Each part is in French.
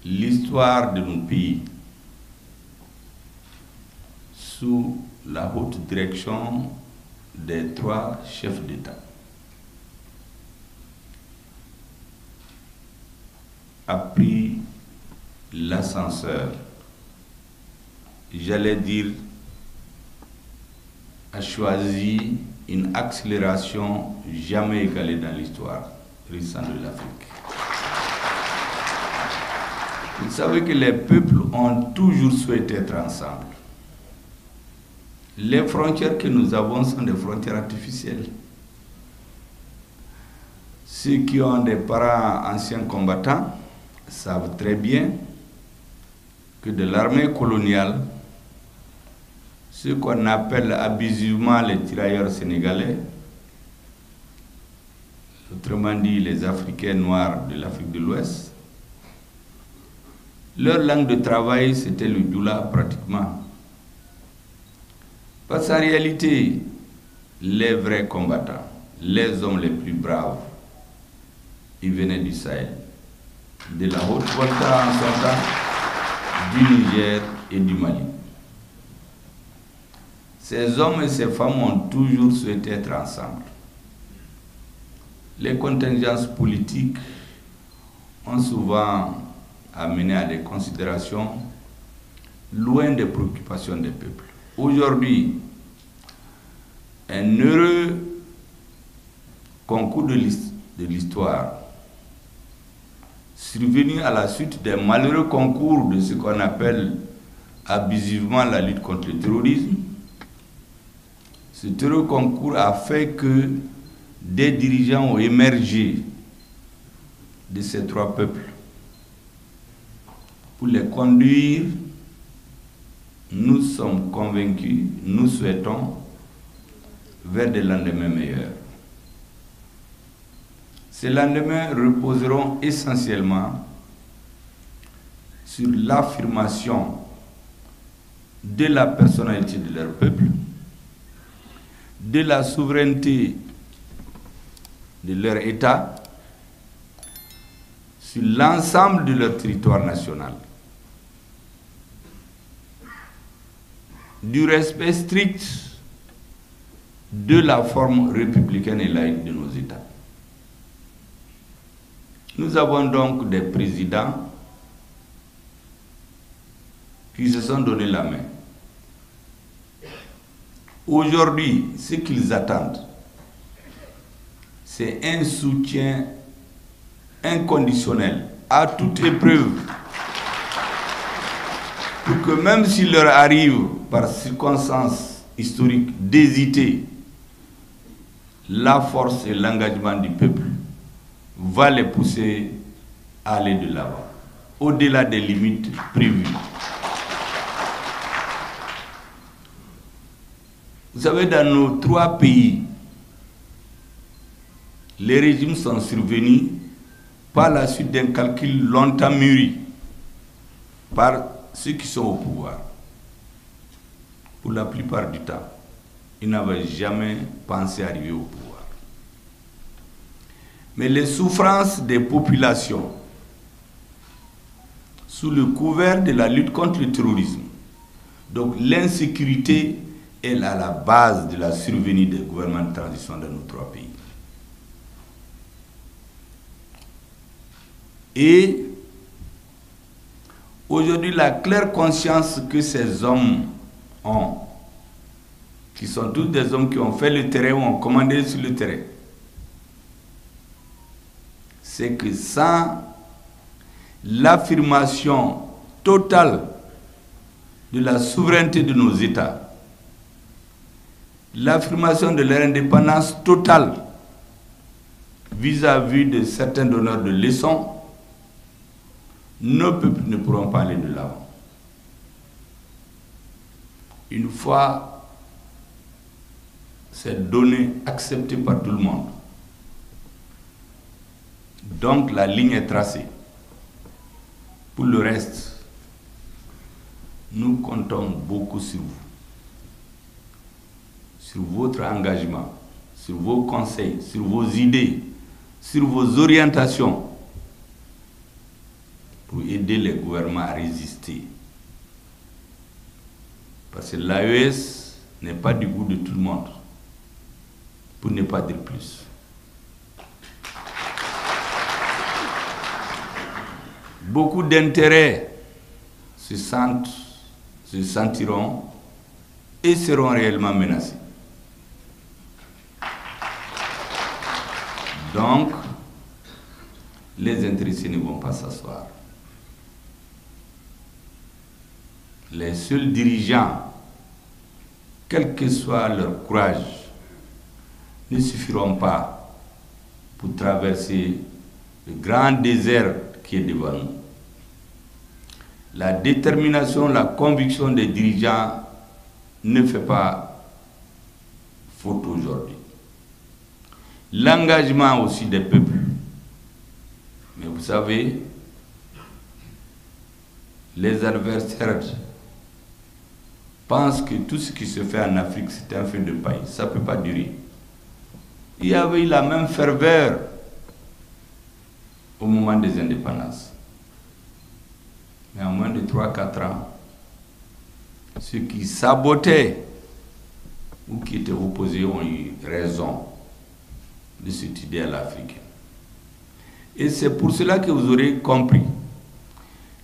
l'histoire de nos pays sous la haute direction des 3 chefs d'État a pris l'ascenseur, j'allais dire, a choisi une accélération jamais égalée dans l'histoire récente de l'Afrique. Vous savez que les peuples ont toujours souhaité être ensemble. Les frontières que nous avons sont des frontières artificielles. Ceux qui ont des parents anciens combattants savent très bien que de l'armée coloniale, ce qu'on appelle abusivement les tirailleurs sénégalais, autrement dit les Africains noirs de l'Afrique de l'Ouest, leur langue de travail c'était le doula pratiquement. Parce qu'en réalité, les vrais combattants, les hommes les plus braves, ils venaient du Sahel, de la Haute-Volta en son temps, du Niger et du Mali. Ces hommes et ces femmes ont toujours souhaité être ensemble. Les contingences politiques ont souvent amené à des considérations loin des préoccupations des peuples. Aujourd'hui, un heureux concours de l'histoire, survenu à la suite d'un malheureux concours de ce qu'on appelle abusivement la lutte contre le terrorisme, ce heureux concours a fait que des dirigeants ont émergé de ces 3 peuples pour les conduire. Nous sommes convaincus, nous souhaitons, vers des lendemains meilleurs. Ces lendemains reposeront essentiellement sur l'affirmation de la personnalité de leur peuple, de la souveraineté de leur État, sur l'ensemble de leur territoire national, du respect strict de la forme républicaine et laïque de nos États. Nous avons donc des présidents qui se sont donné la main. Aujourd'hui, ce qu'ils attendent, c'est un soutien inconditionnel à toute épreuve, pour que même s'il leur arrive par circonstances historiques d'hésiter, la force et l'engagement du peuple va les pousser à aller de l'avant, au-delà des limites prévues. Vous savez, dans nos 3 pays, les régimes sont survenus par la suite d'un calcul longtemps mûri par ceux qui sont au pouvoir. Pour la plupart du temps, ils n'avaient jamais pensé arriver au pouvoir. Mais les souffrances des populations, sous le couvert de la lutte contre le terrorisme, donc l'insécurité est à la base de la survenue des gouvernements de transition dans nos 3 pays. Et aujourd'hui, la claire conscience que ces hommes ont, qui sont tous des hommes qui ont fait le terrain ou ont commandé sur le terrain, c'est que sans l'affirmation totale de la souveraineté de nos États, l'affirmation de leur indépendance totale vis-à-vis de certains donneurs de leçons, nos peuples ne pourront pas aller de l'avant. Une fois cette donnée acceptée par tout le monde, donc la ligne est tracée. Pour le reste, nous comptons beaucoup sur vous, sur votre engagement, sur vos conseils, sur vos idées, sur vos orientations, pour aider les gouvernements à résister. Parce que l'AES n'est pas du goût de tout le monde, pour ne pas dire plus. Beaucoup d'intérêts se sentiront et seront réellement menacés. Donc, les intéressés ne vont pas s'asseoir. Les seuls dirigeants, quel que soit leur courage, ne suffiront pas pour traverser le grand désert qui est devant nous. La détermination, la conviction des dirigeants ne fait pas faute aujourd'hui. L'engagement aussi des peuples. Mais vous savez, les adversaires pensent que tout ce qui se fait en Afrique, c'est un feu de paille. Ça ne peut pas durer. Il y avait la même ferveur au moment des indépendances. Mais en moins de 3-4 ans, ceux qui sabotaient ou qui étaient opposés ont eu raison de cette idéal africain. Et c'est pour cela que vous aurez compris,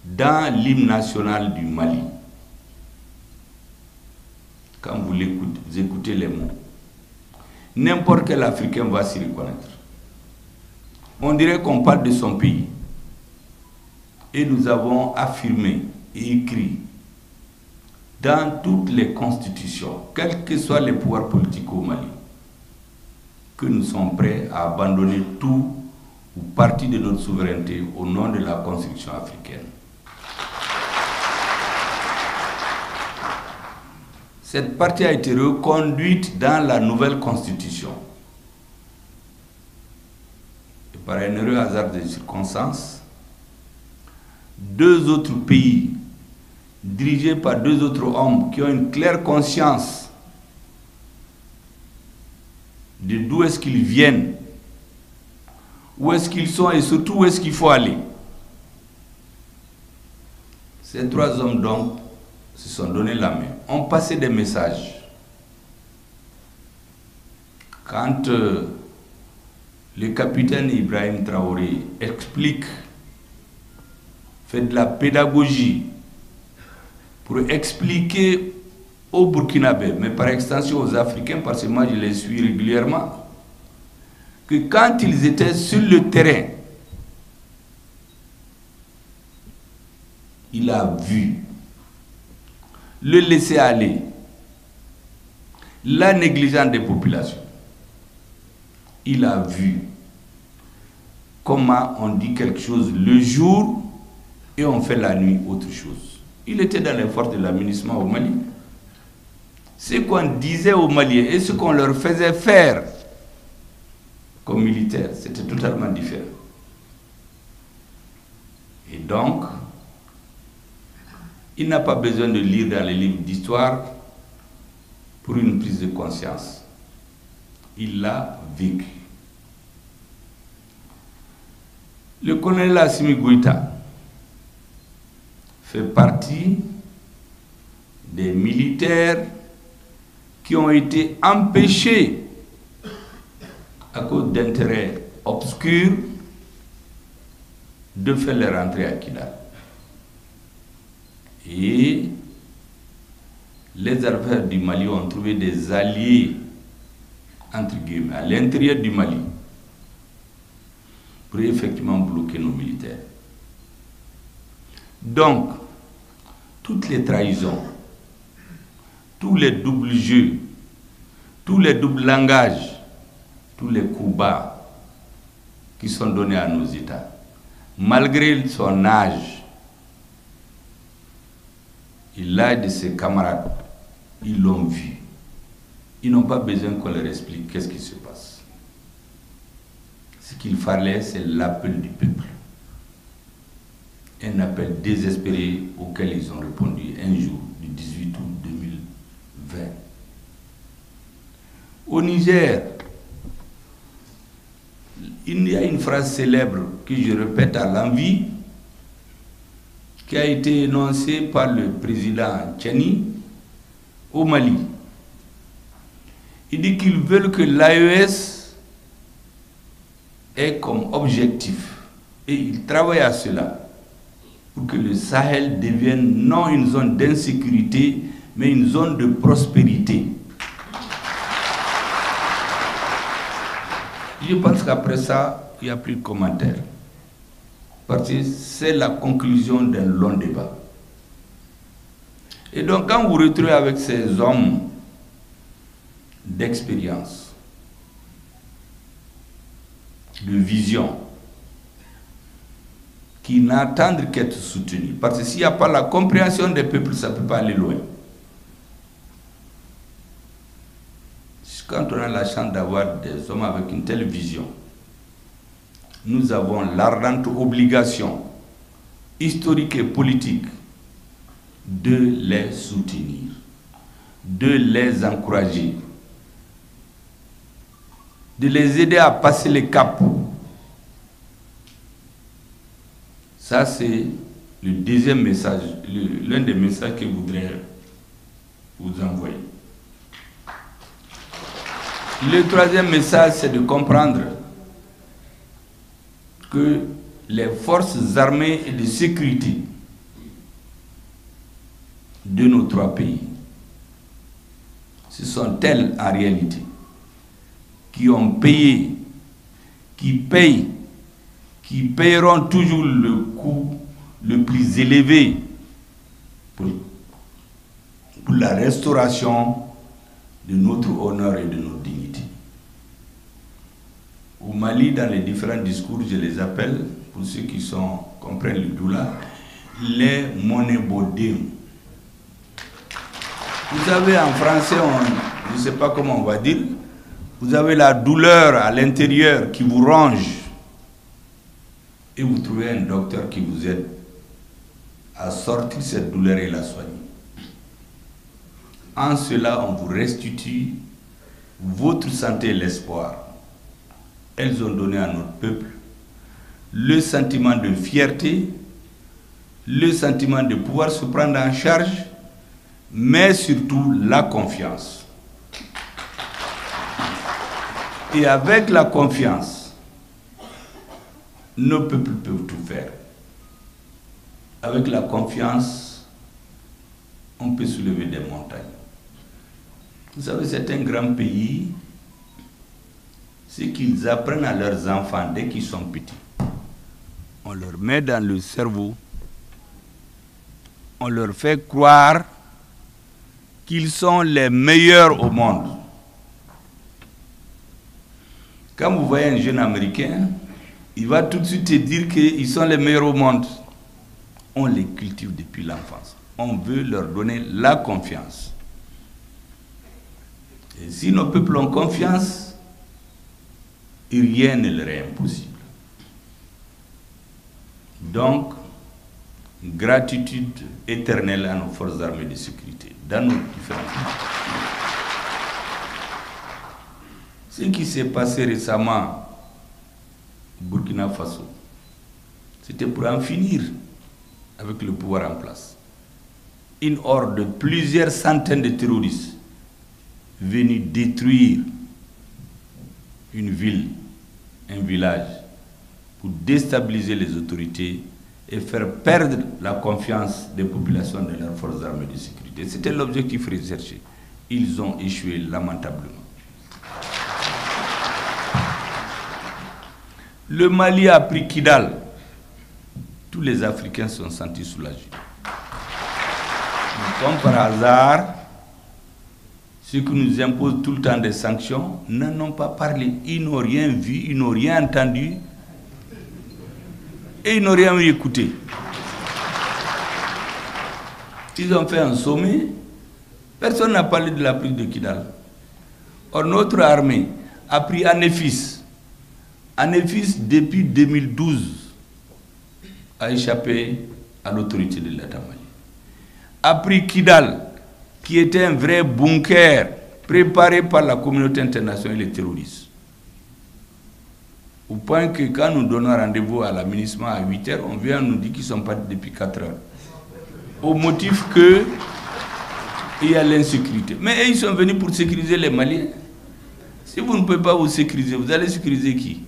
dans l'hymne national du Mali, quand vous écoutez les mots, n'importe quel Africain va s'y reconnaître. On dirait qu'on parle de son pays. Et nous avons affirmé et écrit dans toutes les constitutions, quels que soient les pouvoirs politiques au Mali, que nous sommes prêts à abandonner tout ou partie de notre souveraineté au nom de la construction africaine. Cette partie a été reconduite dans la nouvelle constitution. Et par un heureux hasard des circonstances, 2 autres pays, dirigés par 2 autres hommes qui ont une claire conscience de d'où est-ce qu'ils viennent, où est-ce qu'ils sont et surtout où est-ce qu'il faut aller. Ces 3 hommes donc se sont donné la main, ont passé des messages. Quand le capitaine Ibrahim Traoré explique, fait de la pédagogie pour expliquer aux Burkinabés, mais par extension aux Africains, parce que moi je les suis régulièrement, que quand ils étaient sur le terrain, il a vu le laisser aller, la négligence des populations. Il a vu comment on dit quelque chose le jour et on fait la nuit autre chose. Il était dans les forces de l'aménagement au Mali. Ce qu'on disait aux Maliens et ce qu'on leur faisait faire comme militaires, c'était totalement différent. Et donc, il n'a pas besoin de lire dans les livres d'histoire pour une prise de conscience. Il l'a vécu. Le colonel Assimi Goïta fait partie des militaires qui ont été empêchés à cause d'intérêts obscurs de faire leur entrée à Kidal. Et les affaires du Mali ont trouvé des alliés, entre guillemets, à l'intérieur du Mali, pour effectivement bloquer nos militaires. Donc, toutes les trahisons, tous les doubles jeux, tous les doubles langages, tous les coups bas qui sont donnés à nos États, malgré son âge et l'âge de ses camarades, ils l'ont vu. Ils n'ont pas besoin qu'on leur explique qu'est-ce qui se passe. Ce qu'il fallait, c'est l'appel du peuple. Un appel désespéré auquel ils ont répondu un jour du 18 août 2020. Au Niger, il y a une phrase célèbre que je répète à l'envi. qui a été énoncé par le président Tchani au Mali. Il dit qu'ils veulent que l'AES ait comme objectif, et ils travaillent à cela, pour que le Sahel devienne non une zone d'insécurité, mais une zone de prospérité. Je pense qu'après ça, il n'y a plus de commentaires. Parce que c'est la conclusion d'un long débat. Et donc, quand vous retrouvez avec ces hommes d'expérience, de vision, qui n'attendent qu'être soutenus, parce que s'il n'y a pas la compréhension des peuples, ça ne peut pas aller loin. Quand on a la chance d'avoir des hommes avec une telle vision, nous avons l'ardente obligation historique et politique de les soutenir, de les encourager, de les aider à passer les caps. Ça, c'est le deuxième message, l'un des messages que je voudrais vous envoyer. Le troisième message, c'est de comprendre que les forces armées et de sécurité de nos trois pays, ce sont elles en réalité qui ont payé, qui payent, qui payeront toujours le coût le plus élevé pour la restauration de notre honneur et de notre dignité. Au Mali, dans les différents discours, je les appelle, pour ceux qui comprennent le doula, les monébodéens. Vous avez en français, je ne sais pas comment on va dire, vous avez la douleur à l'intérieur qui vous ronge et vous trouvez un docteur qui vous aide à sortir cette douleur et la soigner. En cela, on vous restitue votre santé et l'espoir. Elles ont donné à notre peuple le sentiment de fierté, le sentiment de pouvoir se prendre en charge, mais surtout la confiance. Et avec la confiance, nos peuples peuvent tout faire. Avec la confiance, on peut soulever des montagnes. Vous savez, c'est un grand pays, c'est qu'ils apprennent à leurs enfants dès qu'ils sont petits. On leur met dans le cerveau, on leur fait croire qu'ils sont les meilleurs au monde. Quand vous voyez un jeune Américain, il va tout de suite te dire qu'ils sont les meilleurs au monde. On les cultive depuis l'enfance. On veut leur donner la confiance. Et si nos peuples ont confiance, rien ne leur est impossible. Donc, gratitude éternelle à nos forces armées de sécurité, dans nos différents pays. Ce qui s'est passé récemment au Burkina Faso, c'était pour en finir avec le pouvoir en place. Une horde de plusieurs centaines de terroristes venus détruire une ville, un village, pour déstabiliser les autorités et faire perdre la confiance des populations de leurs forces armées de sécurité. C'était l'objectif recherché. Ils ont échoué lamentablement. Le Mali a pris Kidal. Tous les Africains se sont sentis soulagés. Comme par hasard, ceux qui nous imposent tout le temps des sanctions n'en ont pas parlé. Ils n'ont rien vu, ils n'ont rien entendu et ils n'ont rien écouté. Ils ont fait un sommet, personne n'a parlé de la prise de Kidal. Or, notre armée a pris Anéfis. Anéfis, depuis 2012, a échappé à l'autorité de l'État malien. A pris Kidal, qui était un vrai bunker préparé par la communauté internationale et les terroristes. Au point que quand nous donnons rendez-vous à la MINUSMA à 8h, on vient nous dire qu'ils sont partis depuis 4h. Au motif que il y a l'insécurité. Mais ils sont venus pour sécuriser les Maliens. Si vous ne pouvez pas vous sécuriser, vous allez sécuriser qui?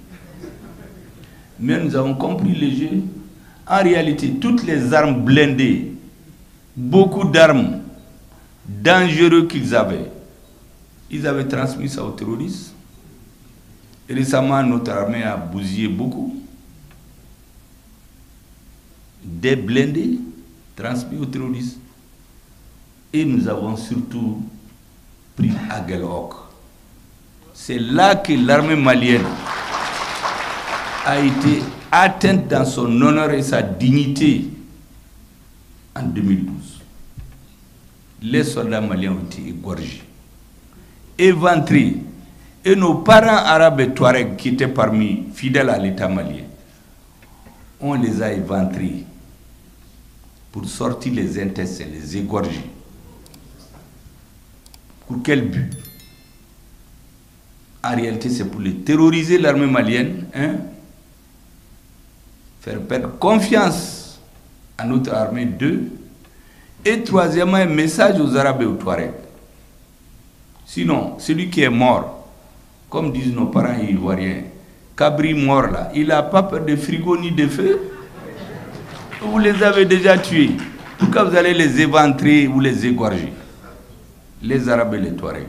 Mais nous avons compris le jeu. En réalité, toutes les armes blindées, beaucoup d'armes dangereuses qu'ils avaient, ils avaient transmis ça aux terroristes. Et récemment, notre armée a bousillé beaucoup. Des blindés transmis aux terroristes. Et nous avons surtout pris Aguelhok. C'est là que l'armée malienne a été atteinte dans son honneur et sa dignité en 2012. Les soldats maliens ont été égorgés, éventrés, et nos parents arabes et touaregs qui étaient parmi fidèles à l'État malien, on les a éventrés pour sortir les intestins, les égorger. Pour quel but? En réalité, c'est pour les terroriser, l'armée malienne, faire perdre confiance à notre armée, 2. Et troisièmement, un message aux Arabes et aux Touaregs. Sinon, celui qui est mort, comme disent nos parents ivoiriens, Cabri mort là, il n'a pas peur de frigo ni de feu. Vous les avez déjà tués. Pourquoi vous allez les éventrer ou les égorger? Les Arabes et les Touaregs.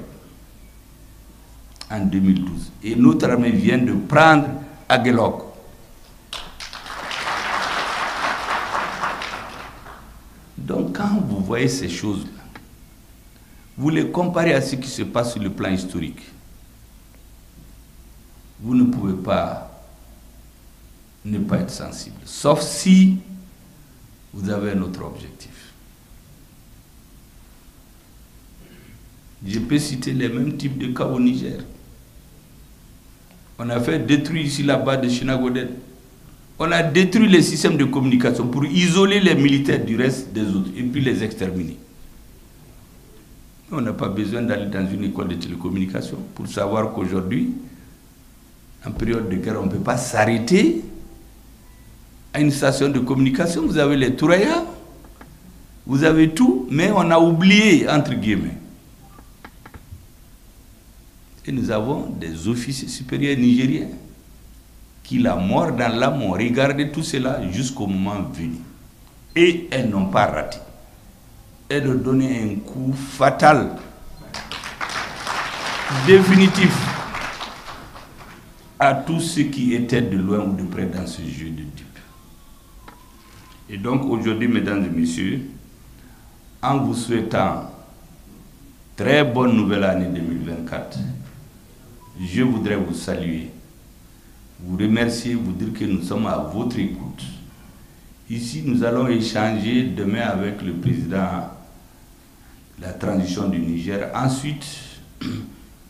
En 2012. Et notre armée vient de prendre Aguelhok. Donc quand vous voyez ces choses-là, vous les comparez à ce qui se passe sur le plan historique. Vous ne pouvez pas ne pas être sensible, sauf si vous avez un autre objectif. Je peux citer les mêmes types de cas au Niger. On a fait détruire ici là-bas de Chinagoden. On a détruit les systèmes de communication pour isoler les militaires du reste des autres et puis les exterminer. On n'a pas besoin d'aller dans une école de télécommunication pour savoir qu'aujourd'hui, en période de guerre, on ne peut pas s'arrêter à une station de communication. Vous avez les Touraya, vous avez tout, mais on a oublié, entre guillemets. Et nous avons des officiers supérieurs nigériens qui, la mort dans l'âme, ont regardé tout cela jusqu'au moment venu. Et elles n'ont pas raté. Elles ont donné un coup fatal, définitif, à tous ceux qui étaient de loin ou de près dans ce jeu de dupes. Et donc aujourd'hui, mesdames et messieurs, en vous souhaitant très bonne nouvelle année 2024, je voudrais vous saluer, vous remercier, vous dire que nous sommes à votre écoute. Ici, nous allons échanger demain avec le président de la transition du Niger. Ensuite,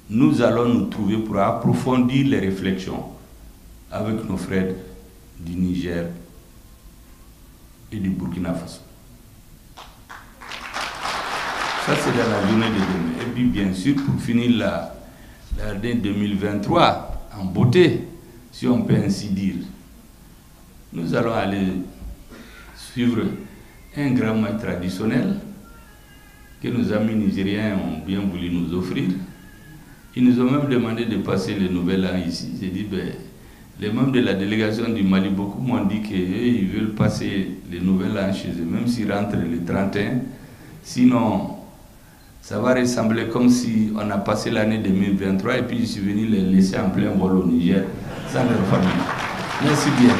nous allons nous trouver pour approfondir les réflexions avec nos frères du Niger et du Burkina Faso. Ça, c'est dans la journée de demain. Et puis, bien sûr, pour finir l'année 2023 en beauté, si on peut ainsi dire, nous allons aller suivre un grand match traditionnel que nos amis nigériens ont bien voulu nous offrir. Ils nous ont même demandé de passer le nouvel an ici. J'ai dit, ben, les membres de la délégation du Mali, beaucoup m'ont dit qu'ils veulent passer le nouvel an chez eux, même s'ils rentrent le 31. Sinon, ça va ressembler comme si on a passé l'année 2023 et puis je suis venu les laisser en plein vol au Niger, sans leur famille. Merci bien.